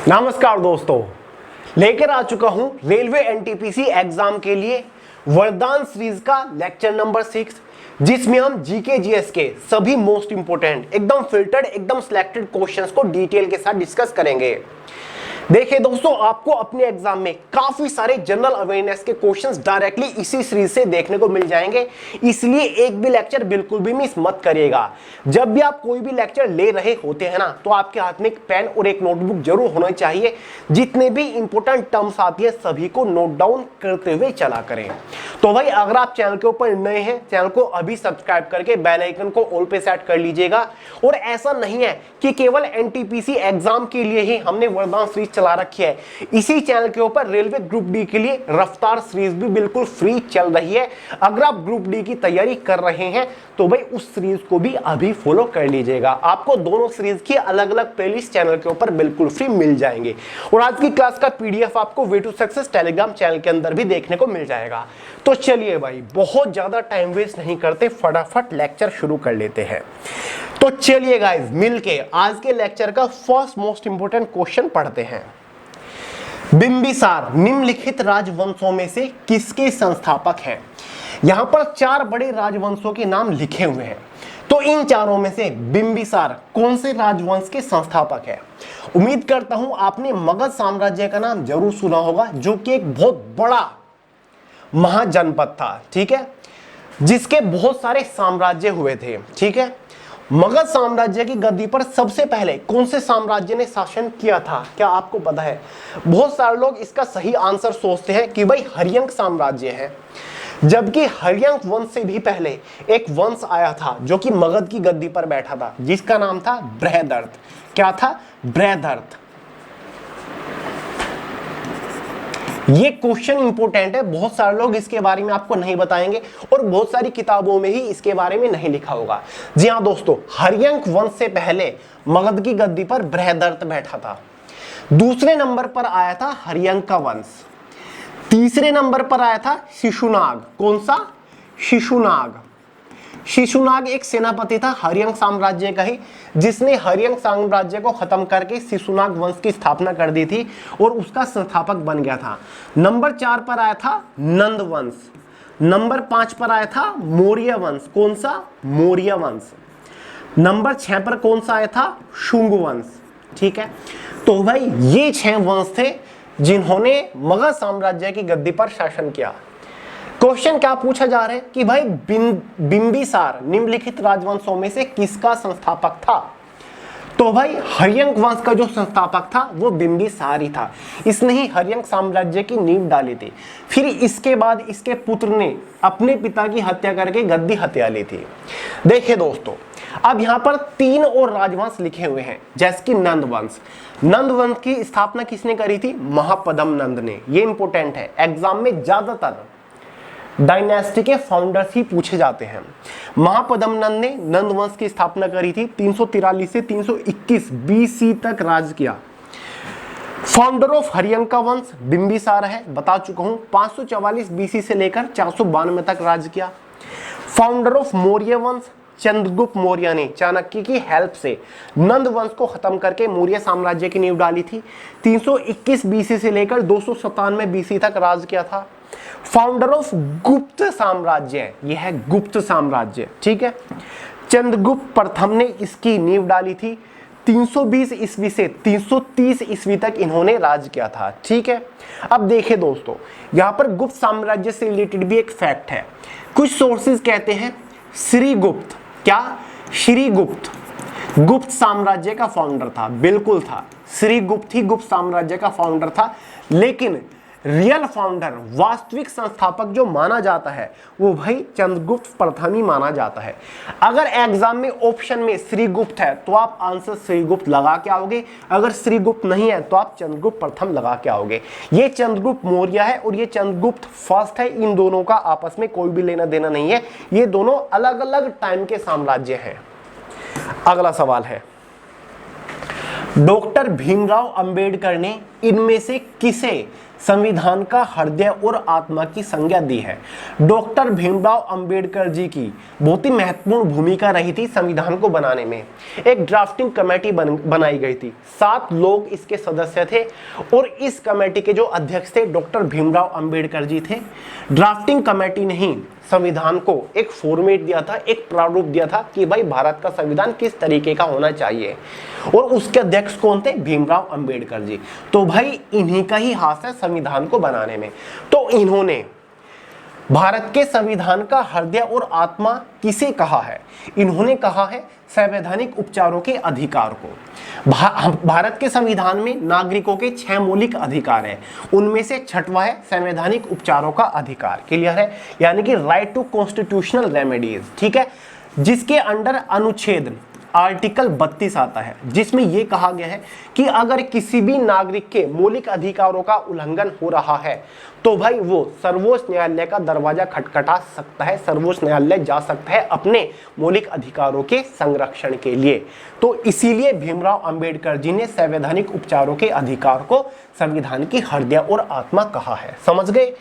नमस्कार दोस्तों, लेकर आ चुका हूं रेलवे एनटीपीसी एग्जाम के लिए वरदान सीरीज का लेक्चर नंबर 6, जिसमें हम जीके जीएस के सभी मोस्ट इंपोर्टेंट एकदम फिल्टर्ड एकदम सिलेक्टेड क्वेश्चंस को डिटेल के साथ डिस्कस करेंगे। देखिए दोस्तों, आपको अपने एग्जाम में काफी सारे जनरल अवेयरनेस के क्वेश्चंस डायरेक्टली इसी सीरीज से देखने को मिल जाएंगे, इसलिए एक भी लेक्चर बिल्कुल भी मिस मत करिएगा। जब भी आप कोई भी लेक्चर ले रहे होते हैं ना, तो आपके हाथ में एक पेन और एक नोटबुक जरूर होना चाहिए। जितने भी इंपॉर्टेंट टर्म्स आती है सभी को नोट डाउन करते हुए चला करें। तो भाई, अगर आप चैनल के ऊपर नए हैं, चैनल को अभी सब्सक्राइब करके बेल आइकन को ऑल पे सेट कर लीजिएगा। और ऐसा नहीं है कि केवल एनटीपीसी एग्जाम के लिए ही हमने वरदान सीरीज चला रखी है, इसी चैनल के ऊपर रेलवे ग्रुप डी के लिए रफ्तार सीरीज भी बिल्कुल फ्री चल रही है। अगर आप ग्रुप डी की तैयारी कर रहे हैं तो भाई उस सीरीज को भी अभी फॉलो कर लीजिएगा। आपको दोनों सीरीज की अलग अलग प्लेलिस्ट चैनल के ऊपर बिल्कुल फ्री मिल जाएंगे। और आज की क्लास का पीडीएफ आपको way to success Telegram channel के अंदर भी देखने को मिल जाएगा। तो चलिए भाई, बहुत ज्यादा टाइम वेस्ट नहीं करते, फटाफट लेक्चर शुरू कर लेते हैं। तो चलिए गाइस, मिलके आज के लेक्चर का फर्स्ट मोस्ट इंपोर्टेंट क्वेश्चन पढ़ते हैं। बिंबिसार निम्नलिखित राजवंशों में से किसके संस्थापक हैं? यहां पर 4 बड़े राजवंशों के नाम लिखे हुए हैं, तो इन चारों में से बिंबिसार कौन से राजवंश के संस्थापक है? उम्मीद करता हूं आपने मगध साम्राज्य का नाम जरूर सुना होगा, जो कि एक बहुत बड़ा महाजनपद था, ठीक है, जिसके बहुत सारे साम्राज्य हुए थे, ठीक है। मगध साम्राज्य की गद्दी पर सबसे पहले कौन से साम्राज्य ने शासन किया था? क्या आपको पता है? बहुत सारे लोग इसका सही आंसर सोचते हैं कि भाई हर्यंक साम्राज्य है, जबकि हर्यंक वंश से भी पहले एक वंश आया था जो कि मगध की गद्दी पर बैठा था, जिसका नाम था बृहदर्थ। क्या था? बृहदर्थ। ये क्वेश्चन इंपोर्टेंट है, बहुत सारे लोग इसके बारे में आपको नहीं बताएंगे और बहुत सारी किताबों में ही इसके बारे में नहीं लिखा होगा। जी हाँ दोस्तों, हर्यंक वंश से पहले मगध की गद्दी पर बृहदर्थ बैठा था। दूसरे नंबर पर आया था हर्यंक का वंश। तीसरे नंबर पर आया था शिशुनाग। कौन सा? शिशुनाग। शिशुनाग एक सेनापति था हर्यंक साम्राज्य का ही, जिसने हर्यंक साम्राज्य को खत्म करके शिशुनाग वंश की स्थापना कर दी थी और उसका संस्थापक बन गया था। नंबर 4 पर आया था नंद वंश। नंबर 5 पर आया था मौर्य वंश। कौन सा? मौर्य वंश। नंबर 6 पर कौन सा आया था? शुंग वंश, ठीक है। तो भाई ये 6 वंश थे जिन्होंने मगध साम्राज्य की गद्दी पर शासन किया। क्वेश्चन क्या पूछा जा रहा है कि भाई बिंबिसार निम्नलिखित राजवंशों में से किसका संस्थापक था? तो भाई हर्यंक वंश का जो संस्थापक था वो बिंबिसार ही था। इसने ही हर्यंक साम्राज्य की नींव डाली थी। फिर इसके बाद इसके पुत्र ने अपने पिता की हत्या करके गद्दी हत्या ली थी। देखिए दोस्तों, अब यहाँ पर 3 और राजवंश लिखे हुए हैं, जैसे कि नंद वंश। नंद वंश की स्थापना किसने करी थी? महापद्म नंद ने। ये इंपोर्टेंट है, एग्जाम में ज्यादातर डायनेस्टी के फाउंडर्स ही पूछे जाते हैं। महापद्म नंद ने नंद वंश की स्थापना करी थी। 343 से 321 बीसी तक राज किया। फाउंडर ऑफ हर्यंक का वंश बिंबिसार है, बता चुका हूं। 544 बीसी से लेकर 492 तक राज किया। फाउंडर ऑफ मौर्य वंश चंद्रगुप्त मौर्य ने चाणक्य की हेल्प से नंद वंश को खत्म करके मौर्य साम्राज्य की नींव डाली थी। 321 बीसी से लेकर 297 बीसी तक राज किया था। फाउंडर ऑफ गुप्त साम्राज्य, यह है गुप्त साम्राज्य, ठीक है। चंद्रगुप्त प्रथम ने इसकी नींव डाली थी। 320 ईस्वी से 330 ईस्वी तक इन्होंने राज किया था, ठीक है। अब देखिए दोस्तों, यहां पर गुप्त साम्राज्य से रिलेटेड भी एक फैक्ट है। कुछ सोर्सेज कहते हैं श्रीगुप्त, क्या? श्रीगुप्त गुप्त साम्राज्य का फाउंडर था। बिल्कुल था, श्रीगुप्त ही गुप्त साम्राज्य का फाउंडर था, लेकिन रियल फाउंडर, वास्तविक संस्थापक जो माना जाता है वो भाई चंद्रगुप्त प्रथम ही माना जाता है। अगर एग्जाम में ऑप्शन में श्रीगुप्त है तो आप आंसर श्रीगुप्त लगा के आओगे, अगर श्रीगुप्त नहीं है तो आप चंद्रगुप्त प्रथम लगा के आओगे। ये चंद्रगुप्त मौर्य है और ये चंद्रगुप्त फर्स्ट है। इन दोनों का आपस में कोई भी लेना देना नहीं है, ये दोनों अलग अलग टाइम के साम्राज्य हैं। अगला सवाल है, डॉक्टर भीमराव अंबेडकर ने इनमें से किसे संविधान का हृदय और आत्मा की संज्ञा दी है। डॉक्टर भीमराव अंबेडकर जी की बहुत ही महत्वपूर्ण भूमिका रही थी संविधान को बनाने में। एक ड्राफ्टिंग कमेटी बनाई गई थी, 7 लोग इसके सदस्य थे और इस कमेटी के जो अध्यक्ष थे डॉक्टर भीमराव अंबेडकर जी थे। ड्राफ्टिंग कमेटी ने ही संविधान को एक फॉर्मेट दिया था, एक प्रारूप दिया था कि भाई भारत का संविधान किस तरीके का होना चाहिए, और उसके अध्यक्ष कौन थे? भीमराव अंबेडकर जी। तो भाई इन्हीं का ही हाथ है संविधान को बनाने में। तो इन्होंने भारत के संविधान का हृदय और आत्मा किसे कहा है? इन्होंने कहा है संवैधानिक उपचारों के अधिकार को। भारत के संविधान में नागरिकों के 6 मौलिक अधिकार है, उनमें से 6वां है संवैधानिक उपचारों का अधिकार। क्लियर है? यानी कि राइट टू कॉन्स्टिट्यूशनल रेमेडीज, ठीक है, जिसके अंडर अनुच्छेद आर्टिकल 32 आता है, जिसमें यह कहा गया है कि अगर किसी भी नागरिक के मौलिक अधिकारों का उल्लंघन हो रहा है तो भाई वो सर्वोच्च न्यायालय का दरवाजा खटखटा सकता है, सर्वोच्च न्यायालय जा सकता है अपने मौलिक अधिकारों के संरक्षण के लिए। तो इसीलिए भीमराव अंबेडकर जी ने संवैधानिक उपचारों के अधिकार को संविधान की हृदय और आत्मा कहा है। समझ गए?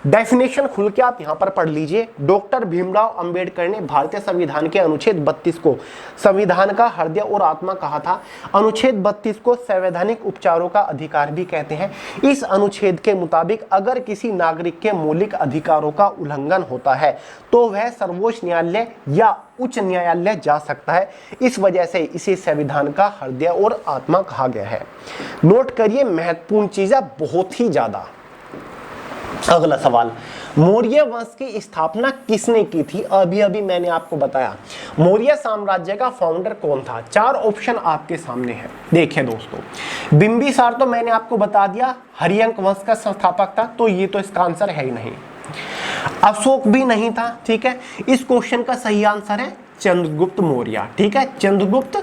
डेफिनेशन खुल के आप यहां पर पढ़ लीजिए। डॉक्टर भीमराव अंबेडकर ने भारतीय संविधान के अनुच्छेद 32 को संविधान का हृदय और आत्मा कहा था। अनुच्छेद 32 को संवैधानिक उपचारों का अधिकार भी कहते हैं। इस अनुच्छेद के मुताबिक अगर किसी नागरिक के मौलिक अधिकारों का उल्लंघन होता है तो वह सर्वोच्च न्यायालय या उच्च न्यायालय जा सकता है। इस वजह से इसे संविधान का हृदय और आत्मा कहा गया है। नोट करिए, महत्वपूर्ण चीज है बहुत ही ज्यादा। अगला सवाल, मौर्य वंश की स्थापना किसने की थी? अभी अभी मैंने आपको बताया मौर्य साम्राज्य का फाउंडर कौन था। 4 ऑप्शन आपके सामने है। देखिए दोस्तों, बिंबिसार तो मैंने आपको बता दिया हरियंक वंश का संस्थापक था, तो ये तो इसका आंसर है ही नहीं। अशोक भी नहीं था, ठीक है। इस क्वेश्चन का सही आंसर है चंद्रगुप्त मौर्य, ठीक है, चंद्रगुप्त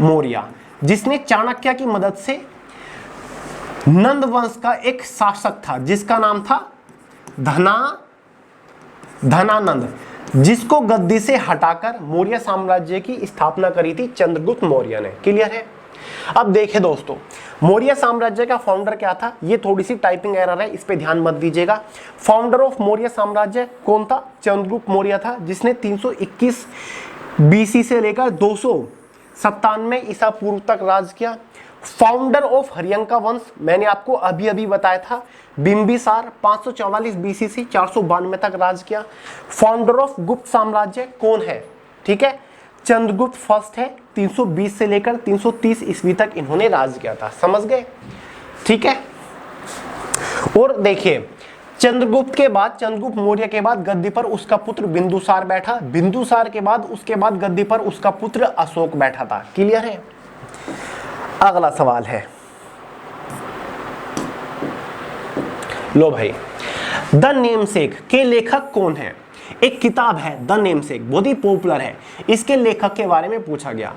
मौर्य, जिसने चाणक्य की मदद से नंद वंश का एक शासक था जिसका नाम था धनानंद, जिसको गद्दी से हटाकर मौर्य साम्राज्य की स्थापना करी थी चंद्रगुप्त मौर्य ने। क्लियर है? अब देखिए दोस्तों, मौर्य साम्राज्य का फाउंडर क्या था? ये थोड़ी सी टाइपिंग एरर है, इस पे ध्यान मत दीजिएगा। फाउंडर ऑफ मौर्य साम्राज्य कौन था? चंद्रगुप्त मौर्य था, जिसने 321 बीसी से लेकर 297 ईसा पूर्व तक राज किया। फाउंडर ऑफ हरियंका वंश मैंने आपको अभी अभी बताया था, बिंबिसार 544 बीसी से 492 तक राज किया। फाउंडर ऑफ गुप्त साम्राज्य कौन है? ठीक है, चंद्रगुप्त फर्स्ट है, 320 से लेकर 330 ईस्वी तक इन्होंने राज किया था। समझ गए? ठीक है। और देखिए, चंद्रगुप्त के बाद, चंद्रगुप्त मौर्य के बाद गद्दी पर उसका पुत्र बिंदुसार बैठा। बिंदुसार के बाद उसके बाद गद्दी पर उसका पुत्र अशोक बैठा था। क्लियर है? अगला सवाल है, लो भाई, द नेमसेक के लेखक कौन है? एक किताब है द नेमसेक, बहुत ही पॉपुलर है। इसके लेखक के बारे में पूछा गया।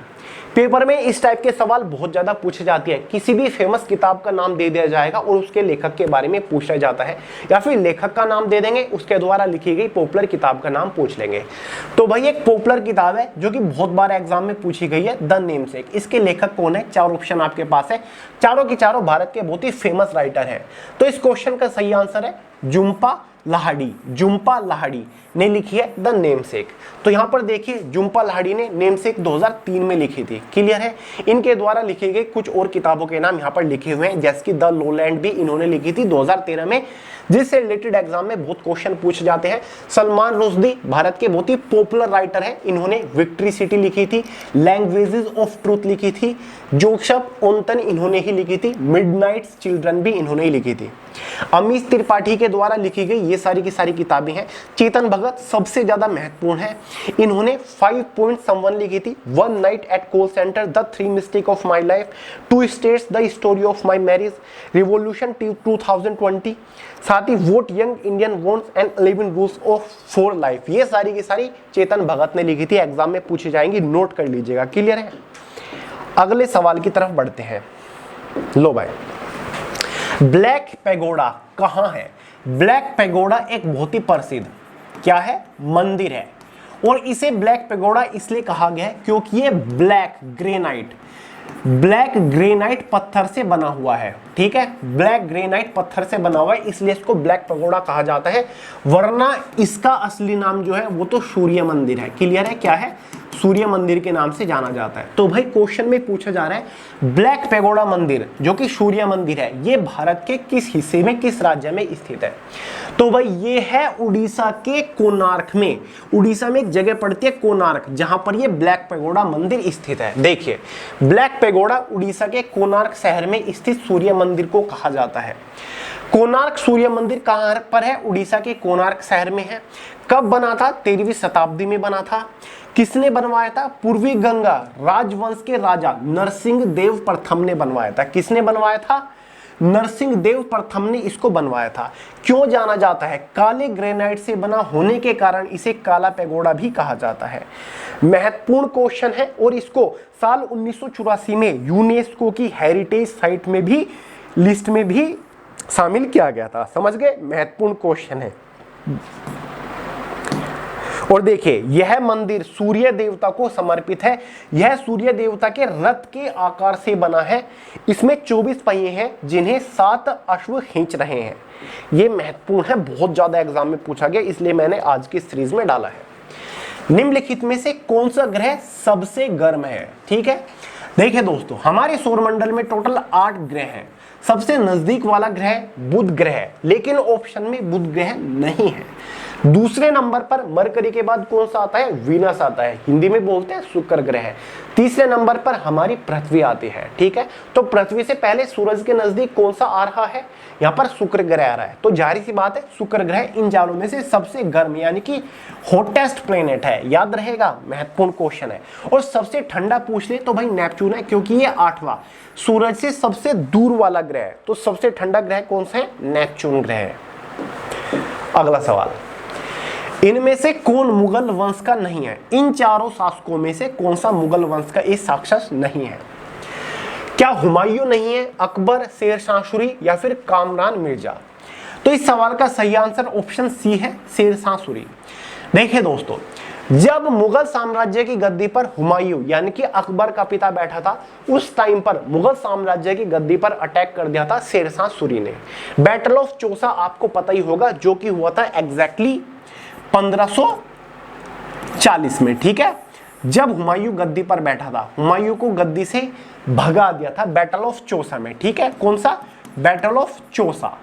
पेपर में इस टाइप के सवाल बहुत ज्यादा पूछे जाते हैं। किसी भी फेमस किताब का नाम दे दिया जाएगा और उसके लेखक के बारे में पूछा जाता है, या फिर लेखक का नाम दे देंगे, उसके द्वारा लिखी गई पॉपुलर किताब का नाम पूछ लेंगे। तो भाई एक पॉपुलर किताब है जो कि बहुत बार एग्जाम में पूछी गई है, द नेमसेक। इसके लेखक कौन है? 4 ऑप्शन आपके पास है, चारों की चारों भारत के बहुत ही फेमस राइटर है। तो इस क्वेश्चन का सही आंसर है जुम्पा लाहिड़ी। जुम्पा लाहिड़ी ने लिखी है द नेमसेक। तो यहां पर देखिए, जुम्पा लाहिड़ी ने नेमसेक 2003 में लिखी थी। क्लियर है? इनके द्वारा लिखी गई कुछ और किताबों के नाम यहां पर लिखे हुए हैं, जैसे कि द लोलैंड भी इन्होंने लिखी थी 2013 में, जिससे रिलेटेड एग्जाम में बहुत क्वेश्चन पूछे जाते हैं। सलमान रुश्दी भारत के बहुत ही पॉपुलर राइटर हैं, इन्होंने विक्ट्री सिटी लिखी थी, लैंग्वेजेस ऑफ ट्रूथ लिखी थी, जोसेफ ओंतन इन्होंने ही लिखी थी, मिडनाइट्स चिल्ड्रन भी इन्होंने ही लिखी थी। अमीश त्रिपाठी के द्वारा लिखी गई ये सारी की सारी किताबें हैं। चेतन भगत सबसे ज्यादा महत्वपूर्ण है, इन्होंने 5 पॉइंट समवन लिखी थी, 1 night at call center, the 3 mistake of my life, 2 states, the story of my marriage, revolution 2020, साथ ही what young Indian wants and 11 rules of for life. ये सारी की सारी चेतन भगत ने लिखी थी, एग्जाम में पूछी जाएंगी, नोट कर लीजिएगा। क्लियर है? अगले सवाल की तरफ बढ़ते हैं। लो भाई, ब्लैक पैगोडा कहां है? ब्लैक पैगोडा एक बहुत ही प्रसिद्ध क्या है? मंदिर है। और इसे ब्लैक पैगोडा इसलिए कहा गया है क्योंकि ये ब्लैक ग्रेनाइट ब्लैक ग्रेनाइट पत्थर से बना हुआ है, ठीक है, ब्लैक ग्रेनाइट पत्थर से बना हुआ है, इसलिए इसको ब्लैक पगोड़ा कहा जाता है, वरना इसका असली नाम जो है वो तो सूर्य मंदिर है। क्लियर है, क्या है, सूर्य मंदिर के नाम से जाना जाता है। तो भाई क्वेश्चन में पूछा जा रहा है ब्लैक पैगोडा मंदिर जो कि सूर्य मंदिर है, ये भारत के किस हिस्से में, किस राज्य में स्थित है? तो भाई ये है उड़ीसा के कोणार्क में। उड़ीसा में एक जगह पड़ती है कोणार्क, जहां पर ये ब्लैक पैगोडा मंदिर स्थित है। देखिए, ब्लैक पैगोडा उड़ीसा के कोणार्क शहर में स्थित सूर्य मंदिर को कहा जाता है। कोणार्क सूर्य मंदिर कहां पर है? उड़ीसा के कोणार्क शहर में है। कब बना था? 13वीं शताब्दी में बना था। किसने बनवाया था? पूर्वी गंगा राजवंश के राजा नरसिंह देव प्रथम ने बनवाया था। किसने बनवाया था? नरसिंह देव प्रथम ने इसको बनवाया था। क्यों जाना जाता है? काले ग्रेनाइट से बना होने के कारण इसे काला पैगोडा भी कहा जाता है। महत्वपूर्ण क्वेश्चन है और इसको साल 1984 में यूनेस्को की हेरिटेज साइट में भी, लिस्ट में भी शामिल किया गया था। समझ गए? महत्वपूर्ण क्वेश्चन है। और देखिए, यह मंदिर सूर्य देवता को समर्पित है। यह सूर्य देवता के रथ के आकार से बना है। इसमें 24 पहिए हैं जिन्हें 7 अश्व खींच रहे हैं। यह महत्वपूर्ण है, बहुत ज्यादा एग्जाम में पूछा गया, इसलिए मैंने आज की सीरीज में डाला है। निम्नलिखित में से कौन सा ग्रह सबसे गर्म है? ठीक है, देखिए दोस्तों, हमारे सौरमंडल में टोटल 8 ग्रह हैं। सबसे नजदीक वाला ग्रह बुध ग्रह है, लेकिन ऑप्शन में बुध ग्रह नहीं है। दूसरे नंबर पर मरकरी के बाद कौन सा आता है? वीनस आता है, हिंदी में बोलते हैं शुक्र ग्रह। तीसरे नंबर पर हमारी पृथ्वी आती है। ठीक है, तो पृथ्वी से पहले सूरज के नजदीक कौन सा आ रहा है? यहाँ पर शुक्र ग्रह आ रहा है। तो जाहिर सी बात है, शुक्र ग्रह इन चारों में से सबसे गर्म यानी कि हॉटेस्ट प्लेनेट है। याद रहेगा, महत्वपूर्ण क्वेश्चन है। और सबसे ठंडा पूछ ले तो भाई नेपच्यून है, क्योंकि ये 8वां सूरज से सबसे दूर वाला ग्रह है। तो सबसे ठंडा ग्रह कौन सा है? नेपच्यून ग्रह है। अगला सवाल, इनमें से कौन मुगल वंश का नहीं है? इन चारों शासकों में से कौन सा मुगल वंश का इस साक्षस नहीं है? क्या हुमायूं नहीं है, अकबर, शेरशाह सूरी या फिर कामरान मिर्जा? तो इस सवाल का सही आंसर ऑप्शन सी है, शेरशाह सूरी। देखिए दोस्तों, जब मुगल साम्राज्य की गद्दी पर हुमायूं यानी कि अकबर का पिता बैठा था, उस टाइम पर मुगल साम्राज्य की गद्दी पर अटैक कर दिया था शेरशाह सूरी ने। बैटल ऑफ चौसा आपको पता ही होगा, जो कि हुआ था एग्जैक्टली 1540 में। ठीक है, जब हुमायूं गद्दी पर बैठा था, हुमायूं को गद्दी से भगा दिया था बैटल ऑफ चौसा में। ठीक है, कौन सा? बैटल ऑफ चौसा,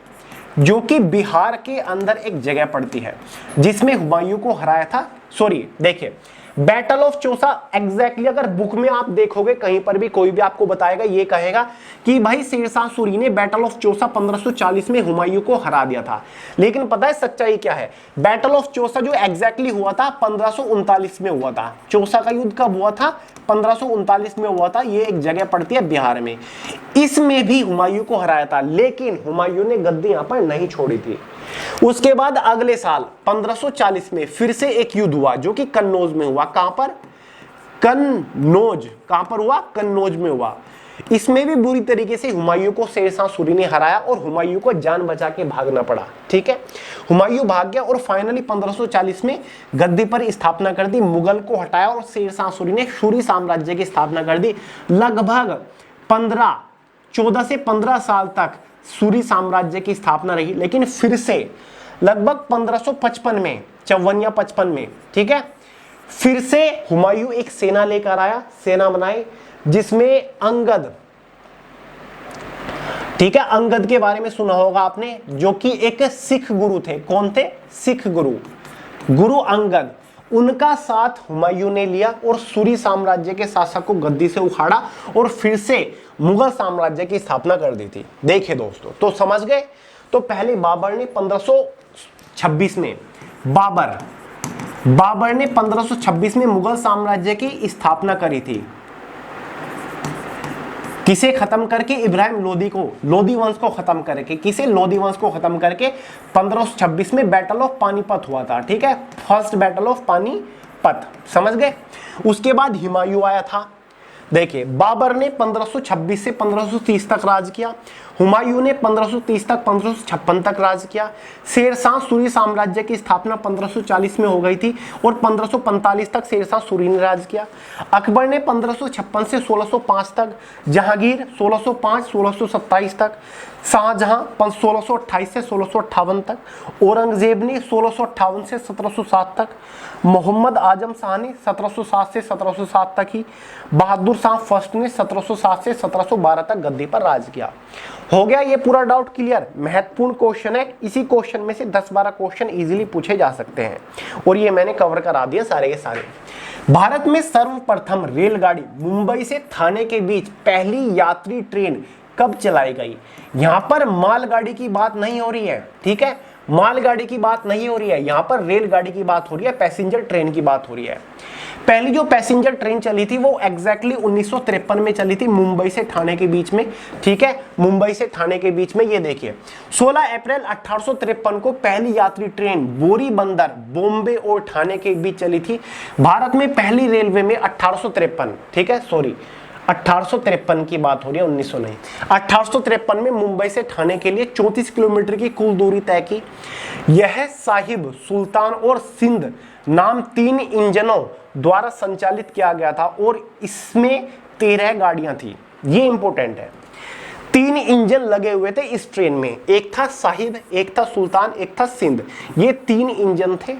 जो कि बिहार के अंदर एक जगह पड़ती है, जिसमें हुमायूं को हराया था। सॉरी, देखिए, बैटल ऑफ चौसा एग्जैक्टली अगर बुक में आप देखोगे कहीं पर भी कोई भी आपको बताएगा, ये कहेगा कि भाई शेरशाह सूरी ने बैटल ऑफ चौसा 1540 में हुमायूं को हरा दिया था। लेकिन पता है सच्चाई क्या है? बैटल ऑफ चौसा जो एग्जैक्टली हुआ था 1539 में हुआ था। चौसा का युद्ध कब हुआ था? 1539 में हुआ था। ये एक जगह पड़ती है बिहार में। इसमें भी हुमायूं को हराया था, लेकिन हुमायूं ने गद्दी यहां पर नहीं छोड़ी थी। उसके बाद अगले साल 1540 में फिर से एक युद्ध हुआ, जो कि कन्नौज में हुआ। कहां पर? कन्नौज। कहां पर हुआ? कन्नौज में हुआ। इसमें भी बुरी तरीके से हुमायूं को शेरशाह सूरी ने हराया और हुमायूं को जान बचा के भागना पड़ा। ठीक है, हुमायूं भाग गया और फाइनली 1540 में गद्दी पर स्थापना कर दी, मुगल को हटाया और शेरशाह सूरी ने सूरी साम्राज्य की स्थापना कर दी। लगभग 14 से 15 साल तक सूरी साम्राज्य की स्थापना रही, लेकिन फिर से लगभग 1555 में, 54 या 55 में, ठीक है, फिर से हुमायूं एक सेना लेकर आया, सेना बनाई, जिसमें अंगद, ठीक है, अंगद के बारे में सुना होगा आपने, जो कि एक सिख गुरु थे। कौन थे? सिख गुरु, गुरु अंगद। उनका साथ हुमायूं ने लिया और सूरी साम्राज्य के शासक को गद्दी से उखाड़ा और फिर से मुगल साम्राज्य की स्थापना कर दी थी। देखिए दोस्तों, तो समझ गए। तो पहले बाबर ने 1526 में, बाबर ने 1526 में मुगल साम्राज्य की स्थापना करी थी। किसे खत्म करके? इब्राहिम लोदी को, लोदी वंश को खत्म करके। किसे? लोदी वंश को खत्म करके 1526 में बैटल ऑफ पानीपत हुआ था। ठीक है, फर्स्ट बैटल ऑफ पानीपत। समझ गए। उसके बाद हुमायूं आया था। देखिए, बाबर ने 1526 से 1530 तक राज किया। हुमायूं ने 1530 तक 1556 तक राज किया। शेरशाह सूरी साम्राज्य की स्थापना 1540 में हो गई थी और 1545 तक शेरशाह सूरी ने राज किया। अकबर ने 1556 से 1605 तक, जहांगीर 1605-1627 तक, शाहजहां 1628 से 1658 तक, औरंगजेब ने 1658 से 1707 तक, मोहम्मद आजम शाह ने 1707 से 1707 तक ही, बहादुर शाह फर्स्ट ने 1707 से 1712 तक गद्दी पर राज किया। हो गया ये पूरा डाउट क्लियर? महत्वपूर्ण क्वेश्चन है, इसी क्वेश्चन में से 10-12 क्वेश्चन इजीली पूछे जा सकते हैं और ये मैंने कवर करा दिए सारे के सारे। भारत में सर्वप्रथम रेलगाड़ी मुंबई से थाने के बीच पहली यात्री ट्रेन कब चलाई गई? यहां पर मालगाड़ी की बात नहीं हो रही है, ठीक है, मालगाड़ी की बात नहीं हो रही है, यहां पर रेलगाड़ी की बात हो रही है, पैसेंजर ट्रेन की बात हो रही है। पहली जो पैसेंजर ट्रेन चली थी वो एग्जैक्टली 1953 में चली थी, मुंबई से ठाणे के बीच में, ठीक है, मुंबई से ठाणे के बीच में। ये देखिए 16 अप्रैल 1853 को पहली यात्री ट्रेन बोरी बंदर, बॉम्बे और ठाणे के बीच चली थी। भारत में पहली रेलवे में 1853, ठीक है, सॉरी 1853 की बात हो रही है, 1900 नहीं, 1853 में मुंबई से ठाणे के लिए 34 किलोमीटर की कुल दूरी तय की। यह साहिब, सुल्तान और सिंध नाम 3 इंजनों द्वारा संचालित किया गया था और इसमें 13 गाड़ियां थी। ये इंपॉर्टेंट है, 3 इंजन लगे हुए थे इस ट्रेन में, एक था साहिब, एक था सुल्तान, एक था सिंध, ये 3 इंजन थे,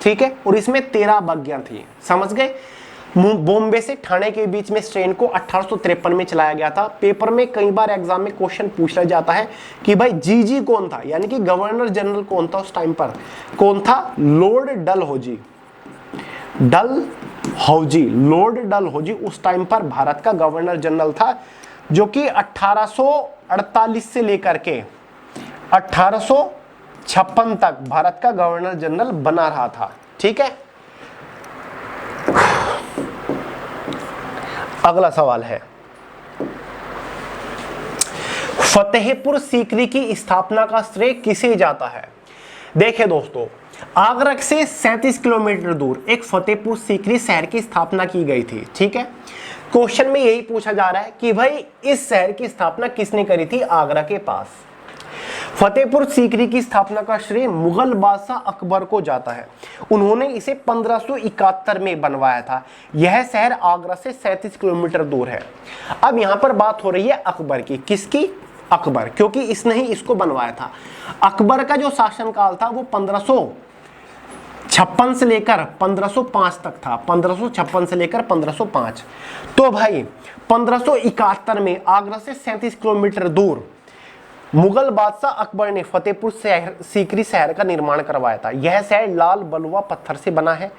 ठीक है, और इसमें 13 बग्गियां थी। समझ गए? बॉम्बे से ठाणे के बीच में इस ट्रेन को 1853 में चलाया गया था। पेपर में कई बार एग्जाम में क्वेश्चन पूछा जाता है कि भाई जीजी कौन था, यानी कि गवर्नर जनरल कौन था उस टाइम पर? कौन था? लॉर्ड डलहौजी। डलहौजी, लॉर्ड डलहौजी उस टाइम पर भारत का गवर्नर जनरल था, जो कि 1848 से लेकर के 1856 तक भारत का गवर्नर जनरल बना रहा था, ठीक है। अगला सवाल है, फतेहपुर सीकरी की स्थापना का श्रेय किसे जाता है? देखिए दोस्तों, आगरा से 37 किलोमीटर दूर एक फतेहपुर सीकरी शहर की स्थापना की गई थी, ठीक है। क्वेश्चन में यही पूछा जा रहा है कि भाई इस शहर की स्थापना किसने करी थी? आगरा के पास। फतेहपुर सीकरी की स्थापना का श्रेय मुगल बादशाह अकबर को जाता है। उन्होंने इसे 1571 में बनवाया था। यह शहर आगरा से 37 किलोमीटर दूर है। अब यहां पर बात हो रही है अकबर की। किसकी? अकबर, क्योंकि इसने ही इसको बनवाया था। अकबर का जो शासनकाल था वो 1556 से लेकर 1505 तक था, 1556 से लेकर 1505। तो भाई 1571 में आगरा से 37 किलोमीटर दूर मुगल बादशाह अकबर ने फतेहपुर सीकरी शहर का निर्माण करवाया था। यह शहर लाल बलुआ पत्थर से बना है।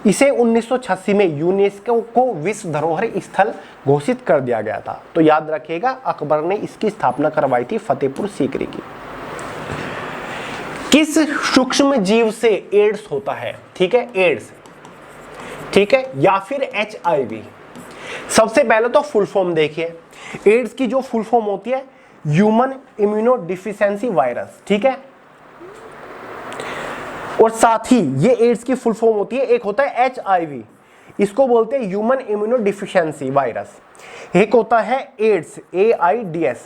इसे 1986 में यूनेस्को को विश्व धरोहर स्थल घोषित कर दिया गया था। तो याद रखिएगा, अकबर ने इसकी स्थापना करवाई थी फतेहपुर सीकरी की। किस सूक्ष्म जीव से एड्स होता है? ठीक है, एड्स, ठीक है, या फिर HIV। सबसे पहले तो फुल फॉर्म देखिए। एड्स की जो फुल फॉर्म होती है ह्यूमन इम्यूनो डिफिशियंसी वायरस, ठीक है। और साथ ही ये एड्स की फुल फॉर्म होती है, एक होता है HIV, इसको बोलते हैं ह्यूमन इम्यूनो डिफिशियंसी वायरस। एक होता है एड्स, AIDS,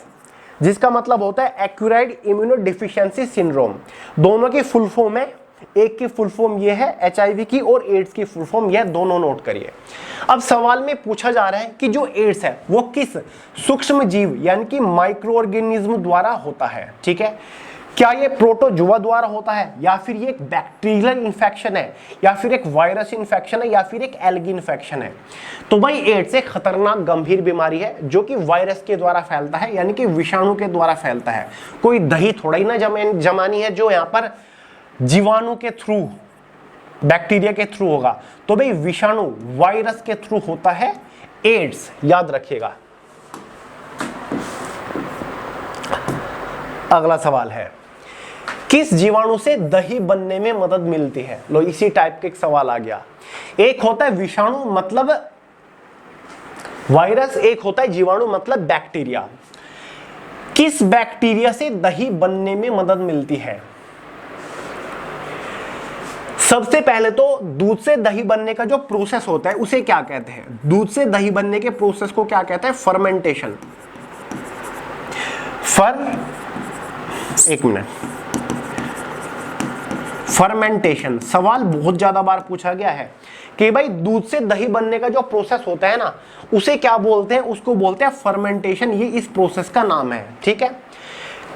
जिसका मतलब होता है एक्वायर्ड इम्यूनो डिफिशियंसी सिंड्रोम। दोनों की फुल फॉर्म है, एक की फुल फॉर्म ये है HIV की और एड्स की फुल फॉर्म यह, दोनों नोट करिए। अब सवाल में पूछा जा रहा है कि जो एड्स है वो किस सूक्ष्म जीव यानी कि माइक्रो ऑर्गेनिज्म द्वारा होता है, ठीक है। क्या ये प्रोटोजुआ द्वारा होता है, या फिर ये एक बैक्टीरियल इन्फेक्शन है, या फिर एक वायरस इन्फेक्शन है, या फिर एक एल्गी इन्फेक्शन है? तो भाई एड्स एक खतरनाक गंभीर बीमारी है जो कि वायरस के द्वारा फैलता है, यानी कि विषाणु के द्वारा फैलता है। कोई दही थोड़ा ही ना जमानी है जो यहाँ पर जीवाणु के थ्रू, बैक्टीरिया के थ्रू होगा। तो भाई विषाणु, वायरस के थ्रू होता है एड्स, याद रखिएगा। अगला सवाल है, किस जीवाणु से दही बनने में मदद मिलती है? लो इसी टाइप का एक सवाल आ गया। एक होता है विषाणु मतलब वायरस, एक होता है जीवाणु मतलब बैक्टीरिया। किस बैक्टीरिया से दही बनने में मदद मिलती है? सबसे पहले तो दूध से दही बनने का जो प्रोसेस होता है उसे क्या कहते हैं? दूध से दही बनने के प्रोसेस को क्या कहते हैं? फर्मेंटेशन। एक मिनट, फर्मेंटेशन सवाल बहुत ज्यादा बार पूछा गया है कि भाई दूध से दही बनने का जो प्रोसेस होता है ना, उसे क्या बोलते हैं? उसको बोलते हैं फर्मेंटेशन। ये इस प्रोसेस का नाम है, ठीक है।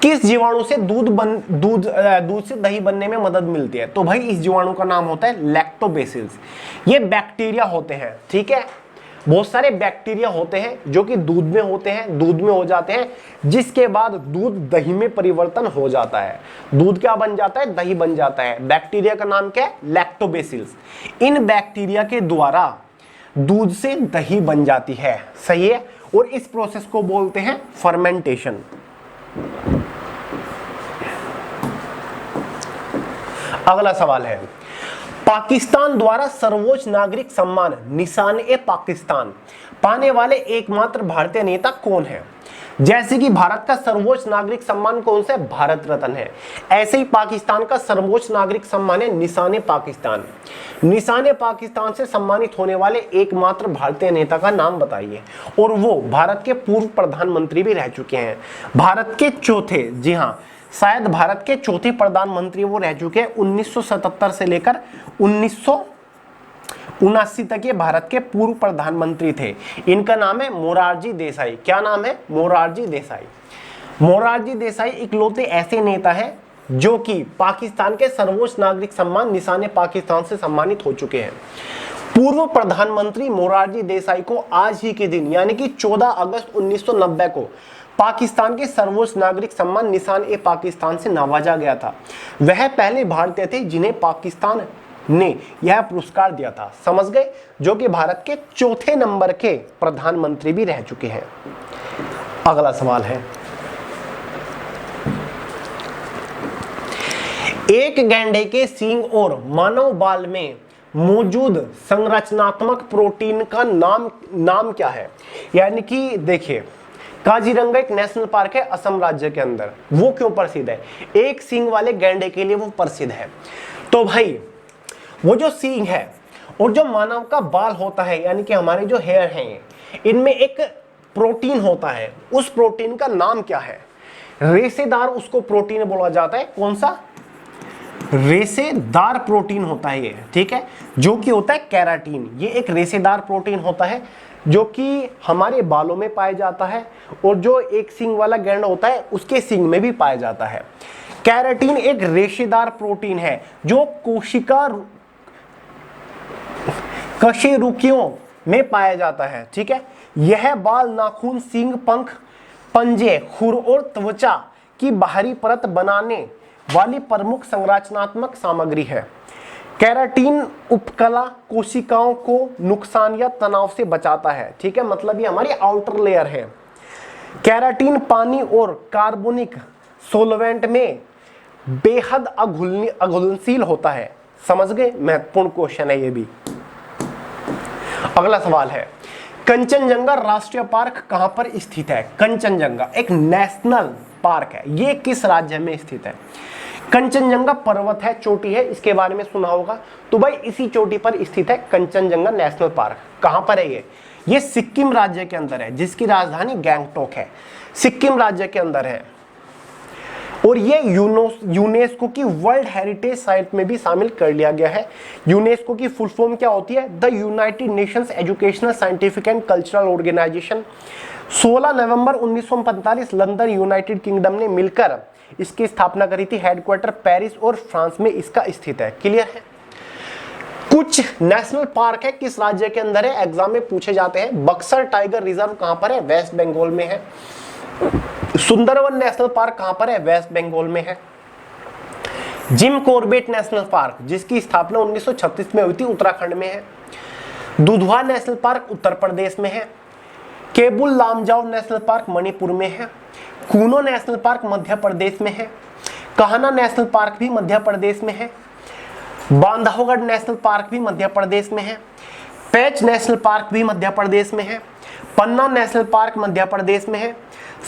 किस जीवाणु से दूध से दही बनने में मदद मिलती है? तो भाई इस जीवाणु का नाम होता है लैक्टोबैसिलस। ये बैक्टीरिया होते हैं, ठीक है। बहुत सारे बैक्टीरिया होते हैं जो कि दूध में होते हैं, दूध में हो जाते हैं, जिसके बाद दूध दही में परिवर्तन हो जाता है। दूध क्या बन जाता है? दही बन जाता है। बैक्टीरिया का नाम क्या है? लैक्टोबैसिलस। इन बैक्टीरिया के द्वारा दूध से दही बन जाती है, सही है। और इस प्रोसेस को बोलते हैं फर्मेंटेशन। अगला सवाल है, पाकिस्तान द्वारा सर्वोच्च नागरिक सम्मान निशान-ए-पाकिस्तान पाने वाले एकमात्र भारतीय नेता कौन है? जैसे कि भारत का सर्वोच्च नागरिक सम्मान कौन सा है? भारत रत्न है। ऐसे ही पाकिस्तान का सर्वोच्च नागरिक सम्मान है निशान-ए-पाकिस्तान। निशान-ए-पाकिस्तान से सम्मानित होने वाले एकमात्र भारतीय नेता का नाम बताइए। और वो भारत के पूर्व प्रधानमंत्री भी रह चुके हैं। भारत के चौथे, जी हाँ, शायद भारत के चौथे प्रधानमंत्री वो रह चुके हैं। 1977 से लेकर 1979 तक ये भारत के पूर्व प्रधानमंत्री थे। इनका नाम है मोरारजी देसाई। क्या नाम है? मोरारजी देसाई। मोरारजी देसाई इकलौते ऐसे नेता हैं जो कि पाकिस्तान के सर्वोच्च नागरिक सम्मान निशान-ए-पाकिस्तान से सम्मानित हो चुके हैं। पूर्व प्रधानमंत्री मोरारजी देसाई को आज ही के दिन यानी कि 14 अगस्त 1990 को पाकिस्तान के सर्वोच्च नागरिक सम्मान निशान-ए-पाकिस्तान से नवाजा गया था। वह पहले भारतीय थे जिन्हें पाकिस्तान ने यह पुरस्कार दिया था, समझ गए, जो कि भारत के चौथे नंबर के प्रधानमंत्री भी रह चुके हैं। अगला सवाल है, एक गैंडे के सींग और मानव बाल में मौजूद संरचनात्मक प्रोटीन का नाम क्या है? यानी कि देखिए, काजीरंगा एक नेशनल पार्क है असम राज्य के अंदर। वो क्यों प्रसिद्ध है? एक सींग वाले गैंडे के लिए वो प्रसिद्ध है। तो भाई वो जो सींग है और जो मानव का बाल होता है, यानी कि हमारे जो हेयर हैं, इनमें एक प्रोटीन होता है। उस प्रोटीन का नाम क्या है? रेशेदार उसको प्रोटीन बोला जाता है। कौन सा? रेशेदार प्रोटीन होता है ये, ठीक है, जो कि होता है केराटिन। ये एक रेशेदार प्रोटीन होता है जो कि हमारे बालों में पाया जाता है और जो एक सींग वाला गैंडा होता है उसके सींग में भी पाया जाता है। केराटिन एक रेशेदार प्रोटीन है जो कोशिका कशेरुकियों में पाया जाता है, ठीक है। यह बाल, नाखून, सींग, पंख, पंजे, खुर और त्वचा की बाहरी परत बनाने वाली प्रमुख संरचनात्मक सामग्री है। केराटिन उपकला कोशिकाओं को नुकसान या तनाव से बचाता है, ठीक है, मतलब ये हमारी आउटर लेयर है। केराटिन पानी और कार्बोनिक सोलवेंट में बेहद अघुलनशील होता है, समझ गए। महत्वपूर्ण क्वेश्चन है ये भी। अगला सवाल है, कंचनजंगा राष्ट्रीय पार्क कहां पर स्थित है? कंचनजंगा एक नेशनल पार्क है। ये किस राज्य में स्थित है? कंचनजंगा पर्वत है, चोटी है, इसके बारे में सुना होगा। तो भाई इसी चोटी पर स्थित है कंचनजंगा नेशनल पार्क। कहां पर है ये सिक्किम राज्य के अंदर है, जिसकी राजधानी गैंगटॉक है। सिक्किम राज्य के अंदर है और ये यूनेस्को की वर्ल्ड हेरिटेज साइट में भी शामिल कर लिया गया है। यूनेस्को की फुल फॉर्म क्या होती है? The United Nations Educational, Scientific and Cultural Organization. 16 नवंबर 1945 लंदन, यूनाइटेड किंगडम ने मिलकर इसकी स्थापना करी थी। हेडक्वार्टर पेरिस और फ्रांस में इसका स्थित है। क्लियर है? कुछ नेशनल पार्क है, किस राज्य के अंदर है? एग्जाम में पूछे जाते हैं। बक्सर टाइगर रिजर्व कहां पर है? वेस्ट बंगाल में है। सुंदरवन नेशनल पार्क कहां पर है? वेस्ट बंगाल में है। जिम कॉर्बेट नेशनल पार्क, जिसकी स्थापना 1936 में हुई थी, उत्तराखंड में है। दुधवा नेशनल पार्क उत्तर प्रदेश में है। केबुल लामजाओ नेशनल पार्क मणिपुर में है। कूनो नेशनल पार्क मध्य प्रदेश में है। कान्हा नेशनल पार्क भी मध्य प्रदेश में है। बांधवगढ़ नेशनल पार्क भी मध्य प्रदेश में है। पेंच नेशनल पार्क भी मध्य प्रदेश में है। पन्ना नेशनल पार्क मध्य प्रदेश में है।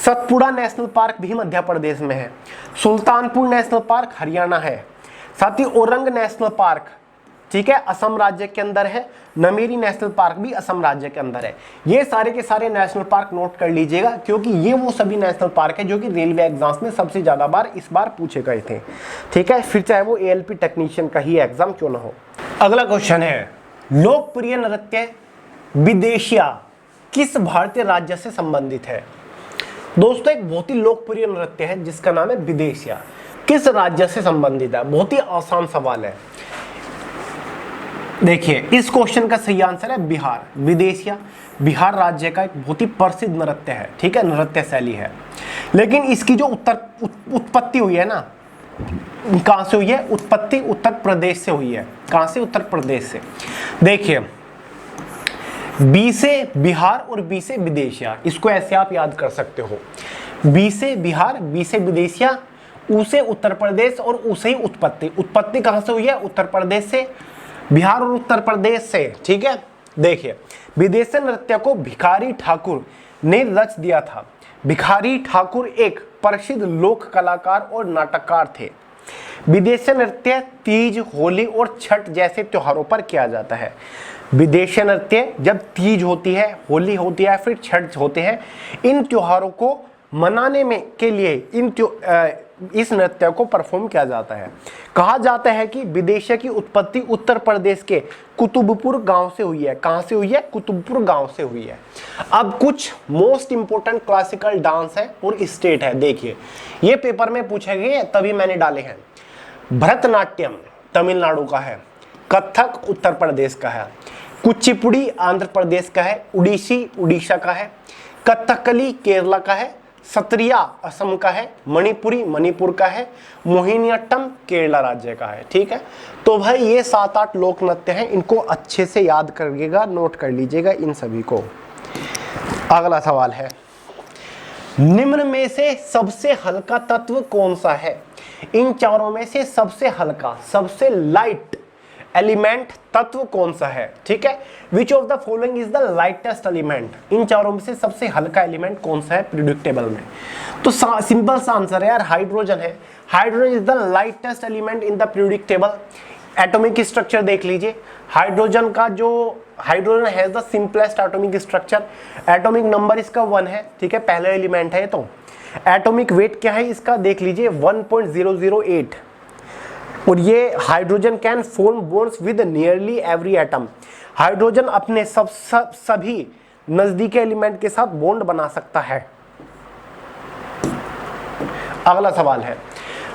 सतपुड़ा नेशनल पार्क भी मध्य प्रदेश में है। सुल्तानपुर नेशनल पार्क हरियाणा है। साथ ही औरंग नेशनल पार्क ठीक है, असम राज्य के अंदर है। नमेरी नेशनल पार्क भी असम राज्य के अंदर है। ये सारे के सारे नेशनल पार्क नोट कर लीजिएगा, क्योंकि ये वो सभी नेशनल पार्क है जो कि रेलवे एग्जाम्स में सबसे ज्यादा बार इस बार पूछे गए थे। ठीक है, फिर चाहे वो ALP टेक्नीशियन का ही एग्जाम क्यों ना हो। अगला क्वेश्चन है, लोकप्रिय नृत्य विदेशिया किस भारतीय राज्य से संबंधित है? दोस्तों, एक बहुत ही लोकप्रिय नृत्य है जिसका नाम है विदेशिया। किस राज्य से संबंधित है? बहुत ही आसान सवाल है। देखिए, इस क्वेश्चन का सही आंसर है बिहार। विदेशिया बिहार राज्य का एक बहुत ही प्रसिद्ध नृत्य है। ठीक है, नृत्य शैली है। लेकिन इसकी जो उत्पत्ति हुई है ना, कहां से हुई है? उत्पत्ति उत्तर प्रदेश से हुई है। कहां से? उत्तर प्रदेश से। देखिए, बी से बिहार और बी से विदेशिया, इसको ऐसे आप याद कर सकते हो। बी से बिहार, बी से विदेशिया, ऊ से उत्तर प्रदेश और ऊ से ही उत्पत्ति। उत्पत्ति कहां से हुई है? उत्तर प्रदेश से, बिहार और उत्तर प्रदेश से। ठीक है, देखिए, विदेशी नृत्य को भिखारी ठाकुर ने रच दिया था। भिखारी ठाकुर एक प्रसिद्ध लोक कलाकार और नाटककार थे। विदेशी नृत्य तीज, होली और छठ जैसे त्योहारों पर किया जाता है। विदेशी नृत्य जब तीज होती है, होली होती है, फिर छठ होते हैं, इन त्योहारों को मनाने में के लिए इस नृत्य को परफॉर्म किया जाता है। कहा जाता है कि विदेशिया की उत्पत्ति उत्तर प्रदेश के कुतुबपुर गांव से हुई है। कहां से हुई है? कुतुबपुर गांव से हुई है। अब कुछ मोस्ट इंपोर्टेंट क्लासिकल डांस है और स्टेट है। देखिए, ये पेपर में पूछे गए तभी मैंने डाले हैं। भरतनाट्यम तमिलनाडु का है, कथक उत्तर प्रदेश का है, कुचिपुड़ी आंध्र प्रदेश का है, उड़ीसी उड़ीसा का है, कथकली केरला का है, सत्रिया असम का है, मणिपुरी मणिपुर का है, मोहिनीअट्टम केरला राज्य का है। ठीक है, तो भाई ये 7-8 लोक नृत्य हैं, इनको अच्छे से याद करिएगा, नोट कर लीजिएगा इन सभी को। अगला सवाल है, निम्न में से सबसे हल्का तत्व कौन सा है? इन चारों में से सबसे हल्का, सबसे लाइट एलिमेंट तत्व कौन सा है? ठीक है, which of the following is the lightest element? इन चारों में से सबसे हल्का एलिमेंट कौन सा है पीरियोडिक टेबल में? तो सिंपल सा आंसर है यार, हाइड्रोजन है। Hydrogen is the lightest element in the periodic table. Atomic structure देख लीजिए, हाइड्रोजन का जो hydrogen has the simplest atomic structure. Atomic number इसका 1 है। ठीक है, पहला एलिमेंट है। तो एटॉमिक वेट क्या है इसका? देख लीजिए 1.008। और ये hydrogen can form bonds with nearly every atom. Hydrogen अपने सभी नजदीकी एलिमेंट के साथ बॉन्ड बना सकता है। अगला सवाल है,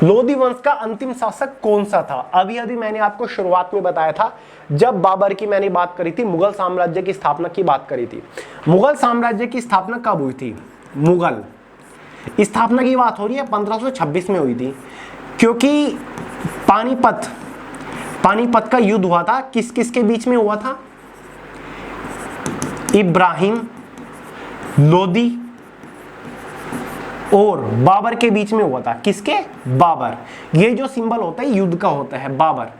लोदी वंश का अंतिम शासक कौन सा था? अभी अभी मैंने आपको शुरुआत में बताया था, जब बाबर की मैंने बात करी थी, मुगल साम्राज्य की स्थापना की बात करी थी। मुगल साम्राज्य की स्थापना कब हुई थी? मुगल स्थापना की बात हो रही है 1526 में हुई थी, क्योंकि पानीपत का युद्ध हुआ था। किस किस के बीच में हुआ था? इब्राहिम लोदी और बाबर के बीच में हुआ था। किसके? बाबर। ये जो सिंबल होता है युद्ध का होता है, बाबर।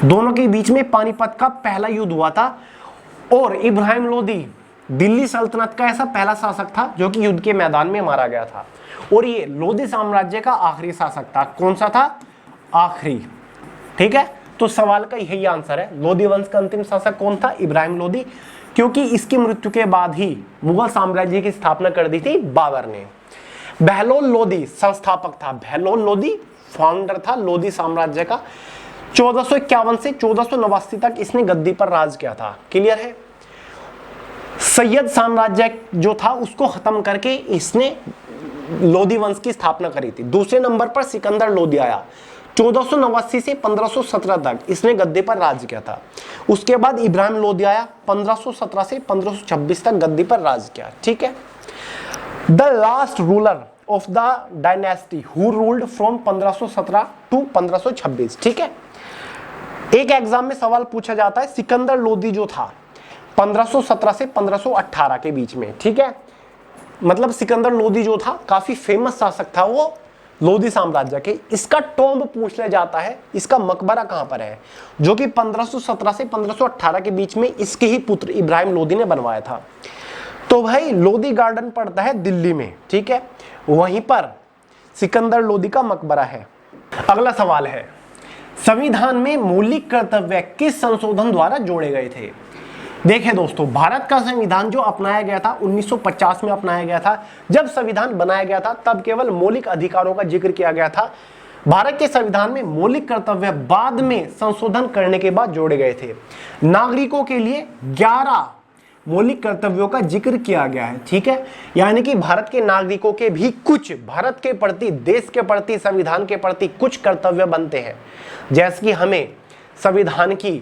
दोनों के बीच में पानीपत का पहला युद्ध हुआ था। और इब्राहिम लोदी दिल्ली सल्तनत का ऐसा पहला शासक था जो कि युद्ध के मैदान में मारा गया था। और ये लोदी साम्राज्य का आखिरी शासक था। कौन सा था? आखिरी। ठीक है, तो सवाल का यही आंसर है। लोदी वंश का अंतिम शासक कौन था? इब्राहिम लोदी, क्योंकि इसकी मृत्यु के बाद ही मुगल साम्राज्य की स्थापना कर दी थी बाबर ने। बहलोल लोदी संस्थापक था। बहलोल लोदी फाउंडर था लोदी साम्राज्य का। 1451 से 1489 तक इसने गद्दी पर राज किया था। क्लियर है? सैयद साम्राज्य जो था उसको खत्म करके इसने लोदी वंश की स्थापना करी थी। दूसरे नंबर पर सिकंदर लोदी आया। 1489 से 1517 तक इसने गद्दे पर राज किया था। उसके बाद इब्राहिम लोदी आया, 1517 से 1526 तक गद्दी पर राज किया। ठीक है, the last ruler of the dynasty who ruled from 1517 to 1526। ठीक है, एक एग्जाम में सवाल पूछा जाता है, सिकंदर लोदी जो था 1517 से 1518 के बीच में। ठीक है, मतलब सिकंदर लोदी जो था काफी फेमस शासक था वो लोदी साम्राज्य के। इसका टॉम्ब पूछ लिया जाता है, इसका मकबरा कहां पर है, जो कि 1517 से 1518 के बीच में इसके ही पुत्र इब्राहिम लोदी ने बनवाया था। तो भाई लोदी गार्डन पड़ता है दिल्ली में। ठीक है, वहीं पर सिकंदर लोदी का मकबरा है। अगला सवाल है, संविधान में मौलिक कर्तव्य किस संशोधन द्वारा जोड़े गए थे? देखिए दोस्तों, भारत का संविधान जो अपनाया गया था 1950 में अपनाया गया था। जब संविधान बनाया गया था तब केवल मौलिक अधिकारों का जिक्र किया गया था। भारत के संविधान में मौलिक कर्तव्य बाद में संशोधन करने के बाद जोड़े गए थे। नागरिकों के लिए 11 मौलिक कर्तव्यों का जिक्र किया गया है, ठीक है। यानी कि भारत के नागरिकों के भी कुछ भारत के प्रति, देश के प्रति, संविधान के प्रति कुछ कर्तव्य बनते हैं। जैसे कि हमें संविधान की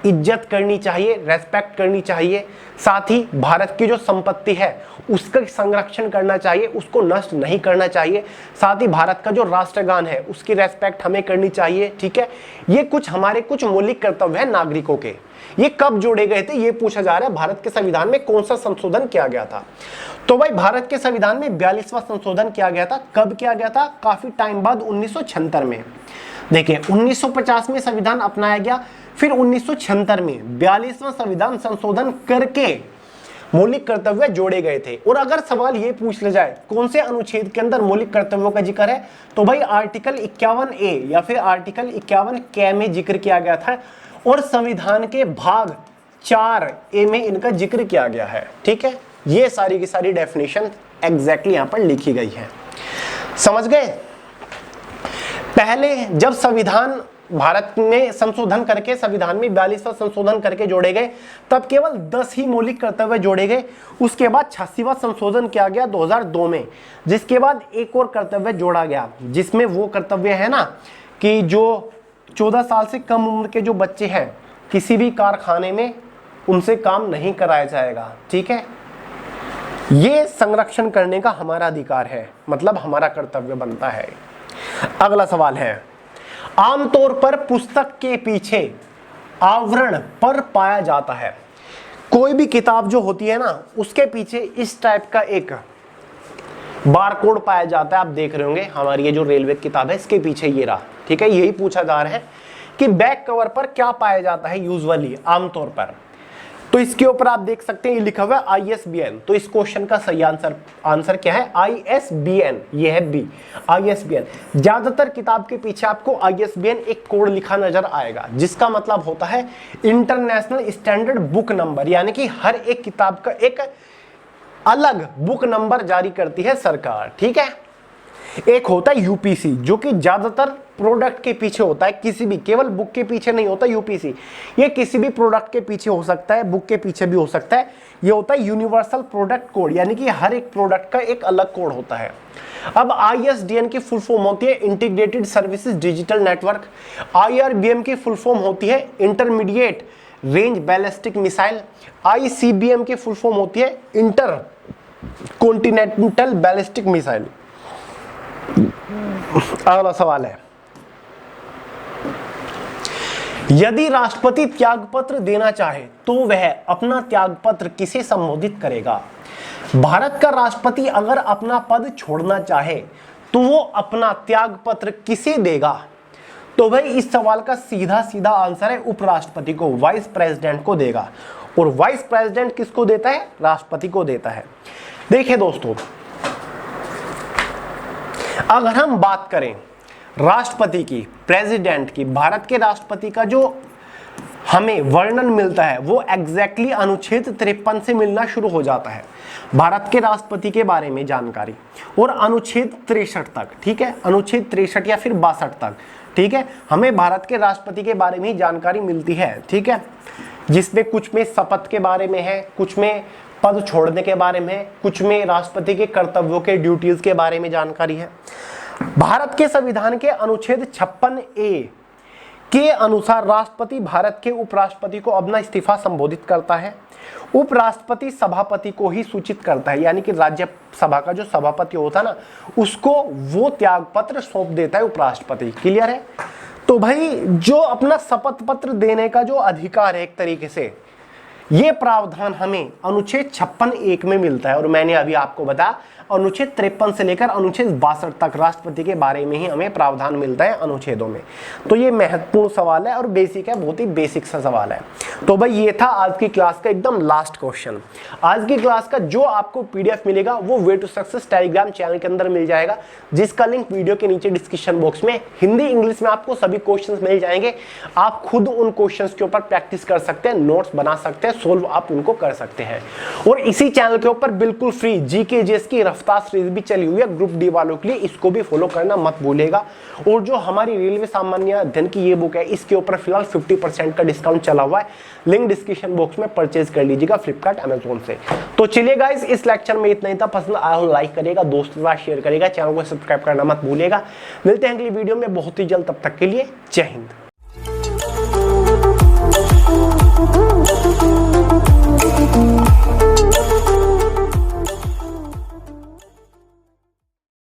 इज्जत करनी चाहिए, रेस्पेक्ट करनी चाहिए, साथ ही भारत की जो संपत्ति है उसका संरक्षण करना चाहिए, उसको नष्ट नहीं करना चाहिए, साथ ही भारत का जो राष्ट्रगान है उसकी रेस्पेक्ट हमें करनी चाहिए, ठीक है। ये कुछ हमारे कुछ मौलिक कर्तव्य है नागरिकों के। ये कब जोड़े गए थे ये पूछा जा रहा है, भारत के संविधान में कौन सा संशोधन किया गया था? तो भाई भारत के संविधान में 42वां संशोधन किया गया था। कब किया गया था? काफी टाइम बाद 1976 में। देखिए 1950 में संविधान अपनाया गया, फिर 1976 में 42वां संविधान संशोधन करके मौलिक कर्तव्य जोड़े गए थे। और अगर सवाल ये पूछ ले जाए कौन से अनुच्छेद के अंदर मौलिक कर्तव्यों का जिक्र है, तो भाई आर्टिकल 51A या फिर आर्टिकल 51K में जिक्र किया गया था और संविधान के भाग 4A में इनका जिक्र किया गया है, ठीक है। ये सारी की सारी डेफिनेशन एग्जैक्टली यहां पर लिखी गई है, समझ गए। पहले जब संविधान भारत में संशोधन करके संविधान में 42वां संशोधन करके जोड़े गए तब केवल 10 ही मौलिक कर्तव्य जोड़े गए। उसके बाद 86वां संशोधन किया गया 2002 में, जिसके बाद एक और कर्तव्य जोड़ा गया, जिसमें वो कर्तव्य है ना कि जो 14 साल से कम उम्र के जो बच्चे हैं किसी भी कारखाने में उनसे काम नहीं कराया जाएगा, ठीक है। ये संरक्षण करने का हमारा अधिकार है, मतलब हमारा कर्तव्य बनता है। अगला सवाल है, आमतौर पर पुस्तक के पीछे आवरण पर पाया जाता है। कोई भी किताब जो होती है ना उसके पीछे इस टाइप का एक बारकोड पाया जाता है। आप देख रहे होंगे हमारी ये जो रेलवे किताब है इसके पीछे ये रहा, ठीक है। यही पूछा जा रहा है कि बैक कवर पर क्या पाया जाता है यूजुअली, आमतौर पर। तो इसके ऊपर आप देख सकते हैं ये लिखा हुआ है ISBN। तो इस क्वेश्चन का सही आंसर क्या है? ISBN, ये है बी, ISBN। ज्यादातर किताब के पीछे आपको ISBN एक कोड लिखा नजर आएगा, जिसका मतलब होता है इंटरनेशनल स्टैंडर्ड बुक नंबर, यानी कि हर एक किताब का एक अलग बुक नंबर जारी करती है सरकार, ठीक है। एक होता है UPC जो कि ज्यादातर प्रोडक्ट के पीछे होता है, किसी भी, केवल बुक के पीछे नहीं होता UPC, ये किसी भी प्रोडक्ट के पीछे हो सकता है, बुक के पीछे भी हो सकता है। ये होता है यूनिवर्सल प्रोडक्ट कोड, यानी कि हर एक प्रोडक्ट का एक अलग कोड होता है। अब ISDN की फुल फॉर्म होती है integrated services digital network. IRBM की फुल फॉर्म होती है intermediate range ballistic missile. ICBM की फुल फॉर्म होती है इंटर कॉन्टिनेंटल बैलिस्टिक मिसाइल। अगला सवाल है, यदि राष्ट्रपति त्यागपत्र देना चाहे तो वह अपना त्यागपत्र किसे संबोधित करेगा? भारत का राष्ट्रपति अगर अपना पद छोड़ना चाहे तो वो अपना त्यागपत्र किसे देगा? तो भाई इस सवाल का सीधा सीधा आंसर है उपराष्ट्रपति को, वाइस प्रेसिडेंट को देगा। और वाइस प्रेसिडेंट किसको देता है? राष्ट्रपति को देता है। देखिए दोस्तों, अगर हम बात करें राष्ट्रपति की, प्रेसिडेंट की, भारत के राष्ट्रपति का जो हमें वर्णन मिलता है वो एग्जैक्टली अनुच्छेद 53 से मिलना शुरू हो जाता है, भारत के राष्ट्रपति के बारे में जानकारी, और अनुच्छेद 63 तक, ठीक है, अनुच्छेद 63 या फिर 62 तक, ठीक है, हमें भारत के राष्ट्रपति के बारे में ही जानकारी मिलती है, ठीक है, जिसमें कुछ में शपथ के बारे में है, कुछ में पद छोड़ने के बारे में, कुछ में राष्ट्रपति के कर्तव्यों के ड्यूटीज के बारे में जानकारी है। भारत के संविधान के अनुच्छेद 56A के अनुसार राष्ट्रपति भारत के उपराष्ट्रपति को अपना इस्तीफा संबोधित करता है। उपराष्ट्रपति सभापति को ही सूचित करता है, यानी कि राज्यसभा का जो सभापति होता है ना उसको वो त्यागपत्र सौंप देता है उपराष्ट्रपति। क्लियर है? तो भाई जो अपना शपथ पत्र देने का जो अधिकार है एक तरीके से ये प्रावधान हमें अनुच्छेद 56(1) में मिलता है और मैंने अभी आपको बताया अनुच्छेद 53 से लेकर अनुच्छेद 62 तक राष्ट्रपति के बारे में ही हमें प्रावधान मिलता है अनुच्छेदों में। तो ये महत्वपूर्ण सवाल है और बेसिक है, बहुत ही बेसिक सा सवाल है। तो भाई ये था आज की क्लास का एकदम लास्ट क्वेश्चन। आज की क्लास का जो आपको पीडीएफ मिलेगा वो way to success Telegram channel के अंदर मिल जाएगा, जिसका लिंक वीडियो के नीचे डिस्क्रिप्शन बॉक्स में हिंदी इंग्लिश में आपको सभी क्वेश्चन मिल जाएंगे। आप खुद उन क्वेश्चन के ऊपर प्रैक्टिस कर सकते हैं, नोट्स बना सकते हैं, सोल्व आप उनको कर सकते हैं। और इसी चैनल के ऊपर बिल्कुल फ्री जीके जीएस की रफ्तार सीरीज भी चली हुई है ग्रुप डी वालों के लिए, इसको भी फॉलो करना मत भूलिएगा। और जो हमारी रेलवे सामान्य अध्ययन की ये बुक है इसके ऊपर फिलहाल 50% का डिस्काउंट चला हुआ है, लिंक डिस्क्रिप्शन बॉक्स में परचेज कर लीजिएगा फ्लिपकार्ट अमेजोन से। तो चलिए गाइस, इस लेक्चर में इतना ही था। पसंद आया हो लाइक करिएगा, दोस्तों के साथ शेयर करिएगा, चैनल को सब्सक्राइब करना मत भूलिएगा। मिलते हैं अगली वीडियो में बहुत ही जल्द, तब तक के लिए जय हिंद।